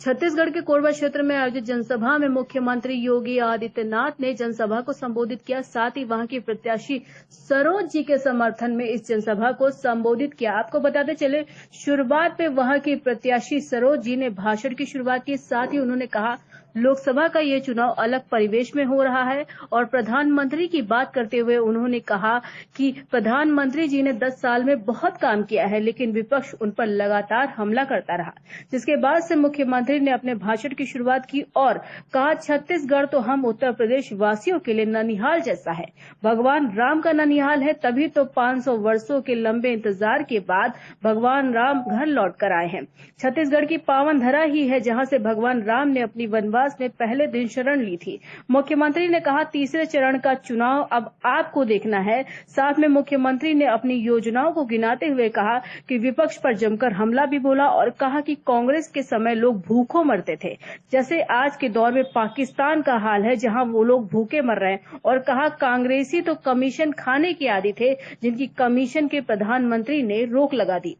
छत्तीसगढ़ के कोरबा क्षेत्र में आयोजित जनसभा में मुख्यमंत्री योगी आदित्यनाथ ने जनसभा को संबोधित किया। साथ ही वहां की प्रत्याशी सरोज जी के समर्थन में इस जनसभा को संबोधित किया। आपको बताते चले, शुरुआत में वहां की प्रत्याशी सरोज जी ने भाषण की शुरुआत की। साथ ही उन्होंने कहा, लोकसभा का ये चुनाव अलग परिवेश में हो रहा है और प्रधानमंत्री की बात करते हुए उन्होंने कहा कि प्रधानमंत्री जी ने 10 साल में बहुत काम किया है, लेकिन विपक्ष उन पर लगातार हमला करता रहा। जिसके बाद से मुख्यमंत्री ने अपने भाषण की शुरुआत की और कहा, छत्तीसगढ़ तो हम उत्तर प्रदेश वासियों के लिए ननिहाल जैसा है। भगवान राम का ननिहाल है, तभी तो 500 वर्षों के लंबे इंतजार के बाद भगवान राम घर लौट कर आए हैं। छत्तीसगढ़ की पावन धरा ही है जहां से भगवान राम ने अपनी वनवास में पहले दिन शरण ली थी। मुख्यमंत्री ने कहा, तीसरे चरण का चुनाव अब आपको देखना है। साथ में मुख्यमंत्री ने अपनी योजनाओं को गिनाते हुए कहा कि विपक्ष पर जमकर हमला भी बोला और कहा कि कांग्रेस के समय लोग भूखों मरते थे, जैसे आज के दौर में पाकिस्तान का हाल है जहां वो लोग भूखे मर रहे हैं। और कहा, कांग्रेसी तो कमीशन खाने के आदी थे, जिनकी कमीशन के प्रधानमंत्री ने रोक लगा दी।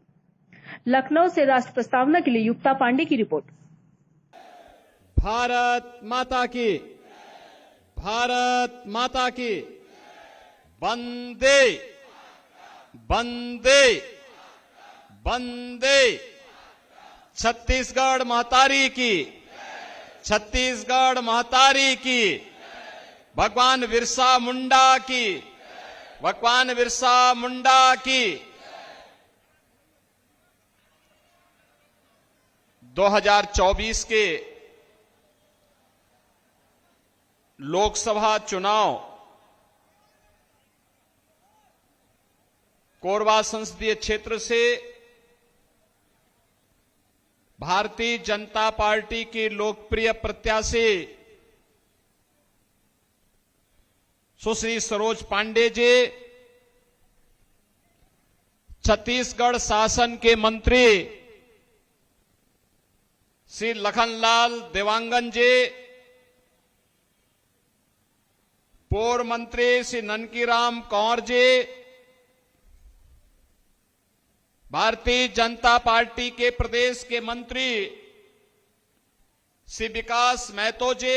लखनऊ से राष्ट्र प्रस्तावना के लिए युक्ता पांडे की रिपोर्ट। भारत माता की, भारत माता की, वंदे वंदे वंदे। छत्तीसगढ़ महतारी की, छत्तीसगढ़ महतारी की, भगवान बिरसा मुंडा की, भगवान बिरसा मुंडा की। 2024 के लोकसभा चुनाव कोरबा संसदीय क्षेत्र से भारतीय जनता पार्टी की लोकप्रिय प्रत्याशी सुश्री सरोज पांडे जी, छत्तीसगढ़ शासन के मंत्री श्री लखनलाल देवांगन जी, पूर्व मंत्री श्री ननकीराम कंवर जी, भारतीय जनता पार्टी के प्रदेश के मंत्री श्री विकास महतो जी,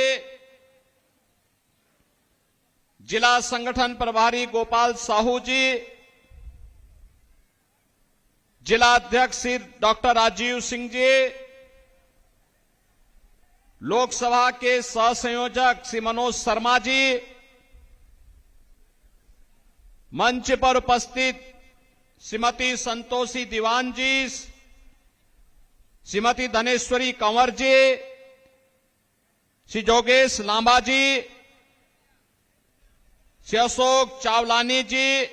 जिला संगठन प्रभारी गोपाल साहू जी, जिला अध्यक्ष श्री डॉक्टर राजीव सिंह जी, लोकसभा के सहसंयोजक श्री मनोज शर्मा जी, मंच पर उपस्थित श्रीमती संतोषी दीवान जी, श्रीमती धनेश्वरी कंवर जी, श्री जोगेश लांबा जी, श्री अशोक चावलानी जी,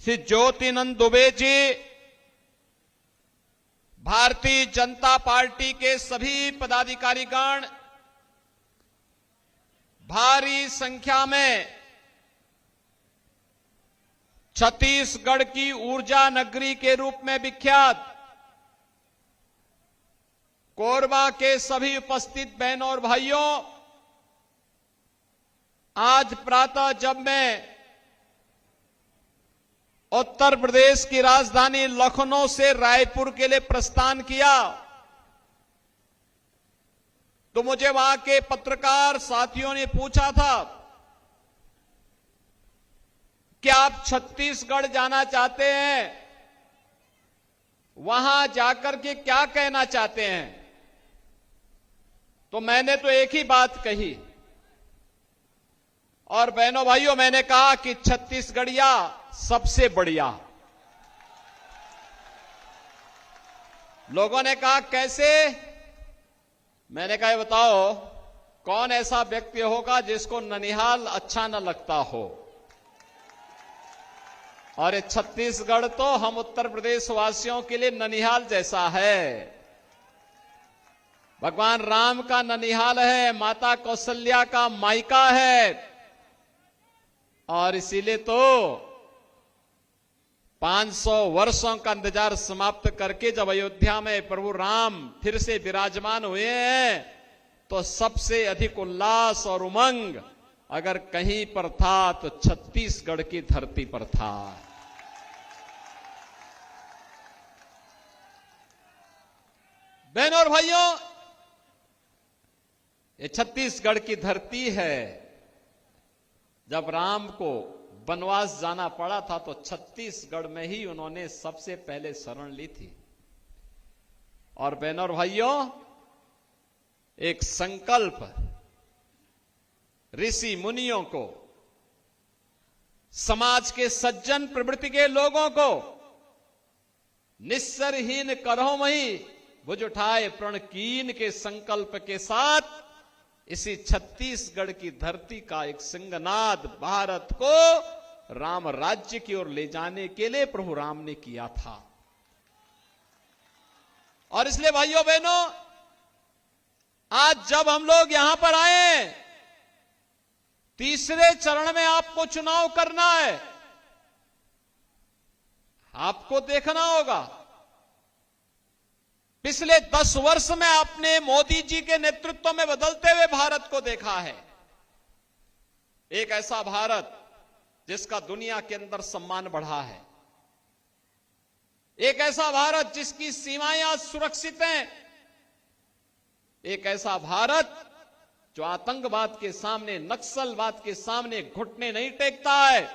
श्री ज्योतिनंद दुबे जी, भारतीय जनता पार्टी के सभी पदाधिकारीगण, भारी संख्या में छत्तीसगढ़ की ऊर्जा नगरी के रूप में विख्यात कोरबा के सभी उपस्थित बहनों और भाइयों, आज प्रातः जब मैं उत्तर प्रदेश की राजधानी लखनऊ से रायपुर के लिए प्रस्थान किया तो मुझे वहां के पत्रकार साथियों ने पूछा था कि आप छत्तीसगढ़ जाना चाहते हैं, वहां जाकर के क्या कहना चाहते हैं? तो मैंने तो एक ही बात कही और बहनों भाइयों, मैंने कहा कि छत्तीसगढ़िया सबसे बढ़िया। लोगों ने कहा कैसे? मैंने कहा बताओ, कौन ऐसा व्यक्ति होगा जिसको ननिहाल अच्छा न लगता हो? और ये छत्तीसगढ़ तो हम उत्तर प्रदेश वासियों के लिए ननिहाल जैसा है। भगवान राम का ननिहाल है, माता कौशल्या का मायका है और इसीलिए तो 500 वर्षों का इंतजार समाप्त करके जब अयोध्या में प्रभु राम फिर से विराजमान हुए हैं तो सबसे अधिक उल्लास और उमंग अगर कहीं पर था तो छत्तीसगढ़ की धरती पर था। बहनों और भाइयों, ये छत्तीसगढ़ की धरती है। जब राम को वनवास जाना पड़ा था तो छत्तीसगढ़ में ही उन्होंने सबसे पहले शरण ली थी। और बहनों और भाइयों, एक संकल्प ऋषि मुनियों को, समाज के सज्जन प्रवृत्ति के लोगों को निस्सरहीन करहो मही भुज उठाए प्रण कीन के संकल्प के साथ इसी छत्तीसगढ़ की धरती का एक सिंहनाद भारत को राम राज्य की ओर ले जाने के लिए प्रभु राम ने किया था। और इसलिए भाइयों बहनों, आज जब हम लोग यहां पर आए, तीसरे चरण में आपको चुनाव करना है। आपको देखना होगा, पिछले 10 वर्ष में आपने मोदी जी के नेतृत्व में बदलते हुए भारत को देखा है। एक ऐसा भारत जिसका दुनिया के अंदर सम्मान बढ़ा है, एक ऐसा भारत जिसकी सीमाएं आज सुरक्षित हैं, एक ऐसा भारत जो आतंकवाद के सामने, नक्सलवाद के सामने घुटने नहीं टेकता है,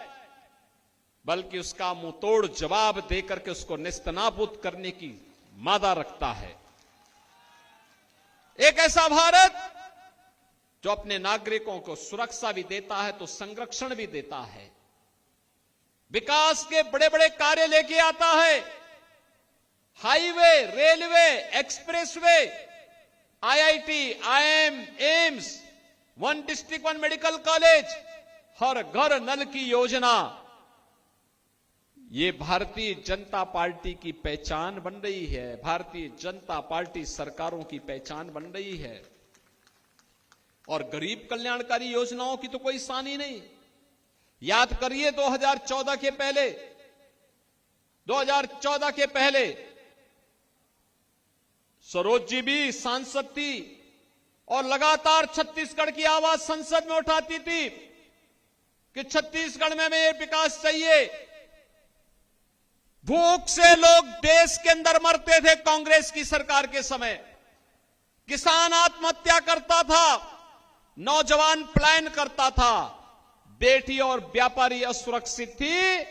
बल्कि उसका मुंह तोड़ जवाब देकर के उसको नेस्तनाबूद करने की मादा रखता है। एक ऐसा भारत जो अपने नागरिकों को सुरक्षा भी देता है तो संरक्षण भी देता है, विकास के बड़े बड़े कार्य लेके आता है, highway, railway, expressway, IIT, IIM, AIIMS, 1 district 1 medical college, हर घर नल की योजना, ये भारतीय जनता पार्टी की पहचान बन रही है। भारतीय जनता पार्टी सरकारों की पहचान बन रही है। और गरीब कल्याणकारी योजनाओं की तो कोई सानी नहीं। याद करिए 2014 के पहले सरोज जी भी सांसद थी और लगातार छत्तीसगढ़ की आवाज संसद में उठाती थी कि छत्तीसगढ़ में हमें विकास चाहिए। भूख से लोग देश के अंदर मरते थे कांग्रेस की सरकार के समय, किसान आत्महत्या करता था, नौजवान पलायन करता था, बेटी और व्यापारी असुरक्षित थी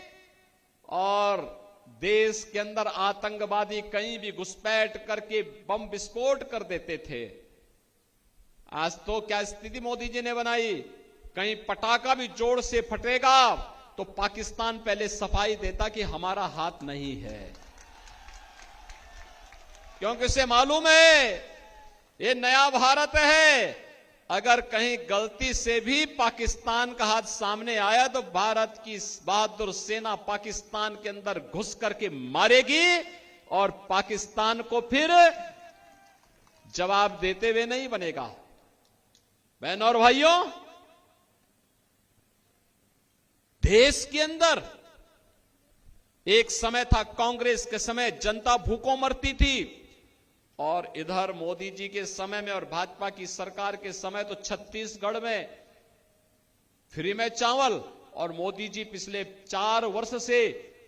और देश के अंदर आतंकवादी कहीं भी घुसपैठ करके बम विस्फोट कर देते थे। आज तो क्या स्थिति मोदी जी ने बनाई, कहीं पटाखा भी जोर से फटेगा तो पाकिस्तान पहले सफाई देता कि हमारा हाथ नहीं है, क्योंकि उसे मालूम है ये नया भारत है। अगर कहीं गलती से भी पाकिस्तान का हाथ सामने आया तो भारत की बहादुर सेना पाकिस्तान के अंदर घुस करके मारेगी और पाकिस्तान को फिर जवाब देते हुए नहीं बनेगा। बहनों और भाइयों, देश के अंदर एक समय था, कांग्रेस के समय जनता भूखों मरती थी और इधर मोदी जी के समय में और भाजपा की सरकार के समय तो छत्तीसगढ़ में फ्री में चावल, और मोदी जी पिछले 4 वर्ष से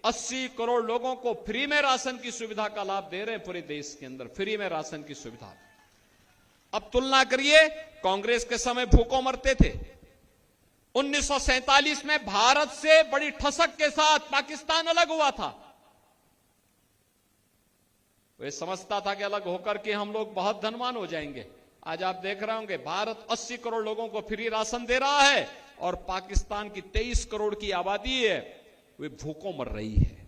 80 करोड़ लोगों को फ्री में राशन की सुविधा का लाभ दे रहे हैं। पूरे देश के अंदर फ्री में राशन की सुविधा। अब तुलना करिए, कांग्रेस के समय भूखों मरते थे। 1947 में भारत से बड़ी ठसक के साथ पाकिस्तान अलग हुआ था। वे समझता था कि अलग होकर के हम लोग बहुत धनवान हो जाएंगे। आज आप देख रहे होंगे भारत 80 करोड़ लोगों को फ्री राशन दे रहा है और पाकिस्तान की 23 करोड़ की आबादी है, वे भूखों मर रही है।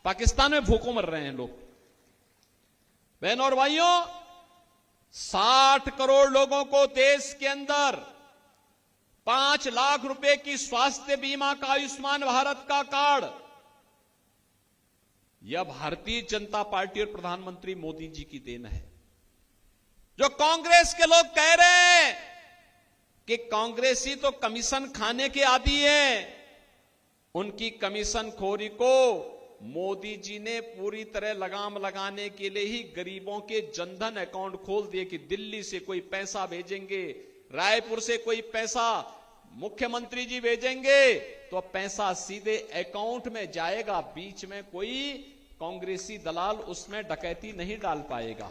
पाकिस्तान में भूखों मर रहे हैं लोग। बहनों और भाइयों, 60 करोड़ लोगों को देश के अंदर 5 लाख रुपए की स्वास्थ्य बीमा का आयुष्मान भारत का कार्ड, यह भारतीय जनता पार्टी और प्रधानमंत्री मोदी जी की देन है। जो कांग्रेस के लोग कह रहे हैं कि कांग्रेसी तो कमीशन खाने के आदी हैं, उनकी कमीशन खोरी को मोदी जी ने पूरी तरह लगाम लगाने के लिए ही गरीबों के जनधन अकाउंट खोल दिए कि दिल्ली से कोई पैसा भेजेंगे, रायपुर से कोई पैसा मुख्यमंत्री जी भेजेंगे तो पैसा सीधे अकाउंट में जाएगा, बीच में कोई कांग्रेसी दलाल उसमें डकैती नहीं डाल पाएगा।